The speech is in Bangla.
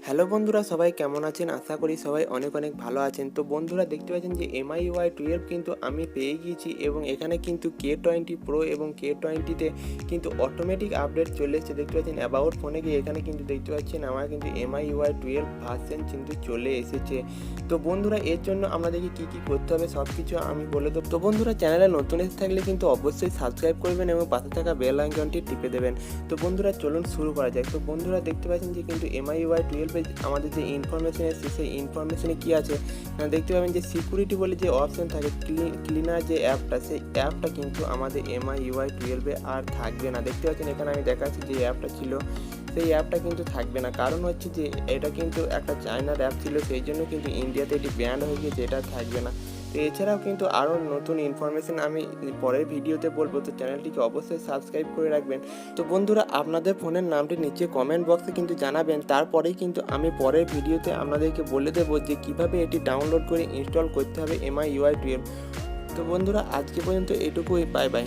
হ্যালো বন্ধুরা, সবাই কেমন আছেন? আশা করি সবাই অনেক অনেক ভালো আছেন। তো বন্ধুরা দেখতে পাচ্ছেন যে MIUI12 কিন্তু আমি পেয়ে গিয়েছি এবং এখানে কিন্তু K20 Pro এবং K20-তে কিন্তু অটোমেটিক আপডেট চলে এসেছে। দেখতে পাচ্ছেন অ্যাবাউট ফোনে গিয়ে এখানে কিন্তু দেখতে পাচ্ছেন আমার কিন্তু MIUI12 ভার্সন কিন্তু চলে এসেছে। তো বন্ধুরা এর জন্য আমাদেরকে কী করতে হবে সব কিছু আমি বলে দেবো। তো বন্ধুরা চ্যানেলে নতুন এসে থাকলে কিন্তু অবশ্যই সাবস্ক্রাইব করবেন এবং পাশে থাকা বেল আইকনটি টিপে দেবেন। তো বন্ধুরা চলুন শুরু করা যাক। তো বন্ধুরা দেখতে পাচ্ছেন যে কিন্তু MIUI12 আমাদের যে ইনফরমেশন এসেছে সেই ইনফরমেশনে কী আছে দেখতে পাবেন যে সিকিউরিটি বলে যে অপশন থাকে, ক্লিনার যে অ্যাপটা, সেই অ্যাপটা কিন্তু আমাদের MIUI12 আর থাকবে না। দেখতে পাচ্ছেন এখানে আমি দেখাচ্ছি যে অ্যাপটা ছিল সেই অ্যাপটা কিন্তু থাকবে না। কারণ হচ্ছে যে এটা কিন্তু একটা চায়নার অ্যাপ ছিল, সেই জন্য কিন্তু ইন্ডিয়াতে এটি ব্যান্ড হয়ে গিয়েছে, এটা থাকবে না। তো এছাড়াও কিন্তু আরও নতুন ইনফরমেশন আমি পরের ভিডিওতে বলবো, তো চ্যানেলটিকে অবশ্যই সাবস্ক্রাইব করে রাখবেন। তো বন্ধুরা আপনাদের ফোনের নামটি নিচে কমেন্ট বক্সে কিন্তু জানাবেন, তারপরেই কিন্তু আমি পরের ভিডিওতে আপনাদেরকে বলে দেবো যে কিভাবে এটি ডাউনলোড করে ইনস্টল করতে হবে MIUI12। তো বন্ধুরা আজকে পর্যন্ত এটুকুই, বাই বাই।